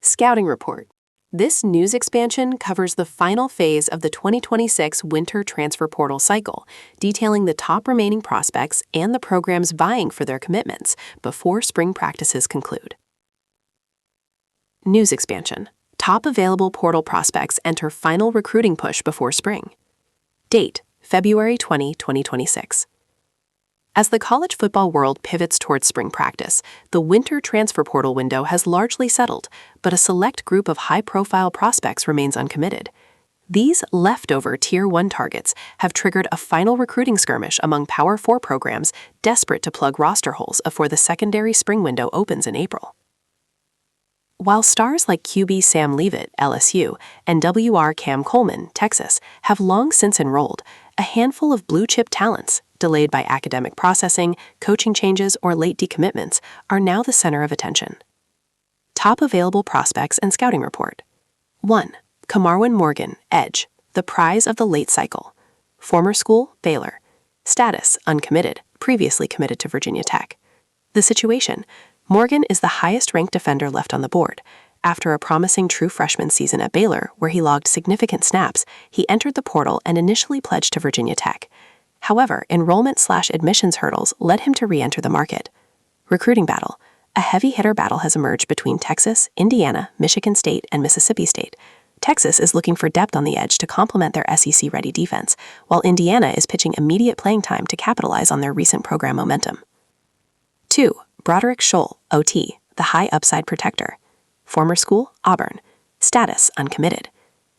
Scouting Report. This news expansion covers the final phase of the 2026 winter transfer portal cycle, detailing the top remaining prospects and the programs vying for their commitments before spring practices conclude. News expansion. Top available portal prospects enter final recruiting push before spring. Date: February 20, 2026. As the college football world pivots towards spring practice, the winter transfer portal window has largely settled, but a select group of high-profile prospects remains uncommitted. These leftover Tier 1 targets have triggered a final recruiting skirmish among Power 4 programs desperate to plug roster holes before the secondary spring window opens in April. While stars like QB Sam Leavitt, LSU, and WR Cam Coleman, Texas, have long since enrolled, a handful of blue-chip talents, delayed by academic processing, coaching changes, or late decommitments, are now the center of attention. Top available prospects and scouting report. 1. Kamarwin Morgan, Edge, the prize of the late cycle. Former school, Baylor. Status, uncommitted, previously committed to Virginia Tech. The situation: Morgan is the highest-ranked defender left on the board. After a promising true freshman season at Baylor, where he logged significant snaps, he entered the portal and initially pledged to Virginia Tech. However, enrollment/admissions hurdles led him to re-enter the market. Recruiting battle. A heavy hitter battle has emerged between Texas, Indiana, Michigan State, and Mississippi State. Texas is looking for depth on the edge to complement their SEC-ready defense, while Indiana is pitching immediate playing time to capitalize on their recent program momentum. 2. Broderick Scholl, OT, the high upside protector. Former school, Auburn. Status, uncommitted.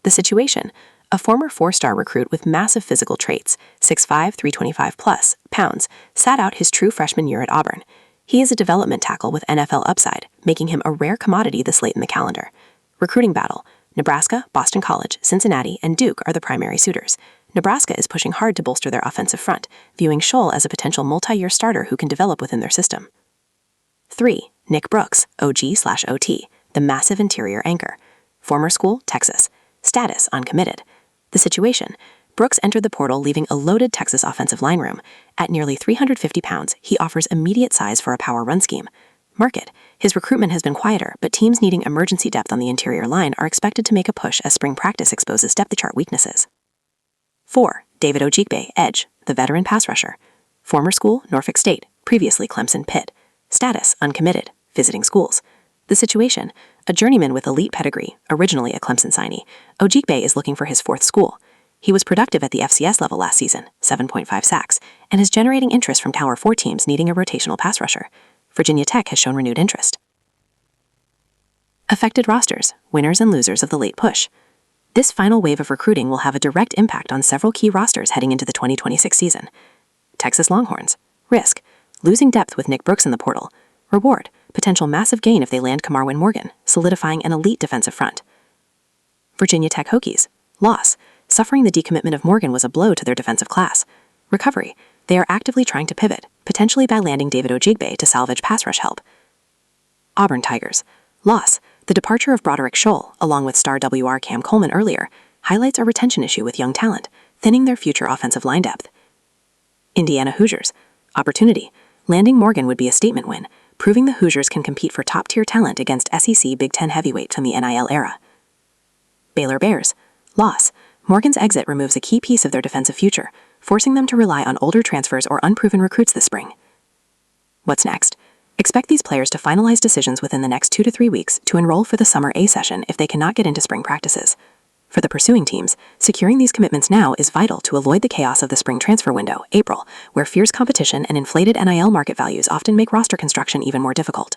The situation: a former four-star recruit with massive physical traits, 6'5", 325+ pounds, sat out his true freshman year at Auburn. He is a development tackle with NFL upside, making him a rare commodity this late in the calendar. Recruiting battle. Nebraska, Boston College, Cincinnati, and Duke are the primary suitors. Nebraska is pushing hard to bolster their offensive front, viewing Scholl as a potential multi-year starter who can develop within their system. 3. Nick Brooks, OG/OT, the massive interior anchor. Former school, Texas. Status, uncommitted. The situation: Brooks entered the portal leaving a loaded Texas offensive line room. At nearly 350 pounds, he offers immediate size for a power run scheme. Market: his recruitment has been quieter, but teams needing emergency depth on the interior line are expected to make a push as spring practice exposes depth chart weaknesses. 4. David Ojigbe, Edge, the veteran pass rusher. Former school, Norfolk State, previously Clemson Pitt. Status, uncommitted, visiting schools. The situation: a journeyman with elite pedigree, originally a Clemson signee, Ojigbe is looking for his fourth school. He was productive at the FCS level last season, 7.5 sacks, and is generating interest from Power 4 teams needing a rotational pass rusher. Virginia Tech has shown renewed interest. Affected rosters, winners and losers of the late push. This final wave of recruiting will have a direct impact on several key rosters heading into the 2026 season. Texas Longhorns. Risk: losing depth with Nick Brooks in the portal. Reward: potential massive gain if they land Kamarwin Morgan, solidifying an elite defensive front. Virginia Tech Hokies. Loss: suffering the decommitment of Morgan was a blow to their defensive class. Recovery: they are actively trying to pivot, potentially by landing David Ojigbe to salvage pass rush help. Auburn Tigers. Loss: the departure of Broderick Scholl, along with star WR Cam Coleman earlier, highlights a retention issue with young talent, thinning their future offensive line depth. Indiana Hoosiers. Opportunity: landing Morgan would be a statement win, proving the Hoosiers can compete for top-tier talent against SEC Big Ten heavyweights in the NIL era. Baylor Bears. Loss: Morgan's exit removes a key piece of their defensive future, forcing them to rely on older transfers or unproven recruits this spring. What's next? Expect these players to finalize decisions within the next 2 to 3 weeks to enroll for the summer A session if they cannot get into spring practices. For the pursuing teams, securing these commitments now is vital to avoid the chaos of the spring transfer window, April, where fierce competition and inflated NIL market values often make roster construction even more difficult.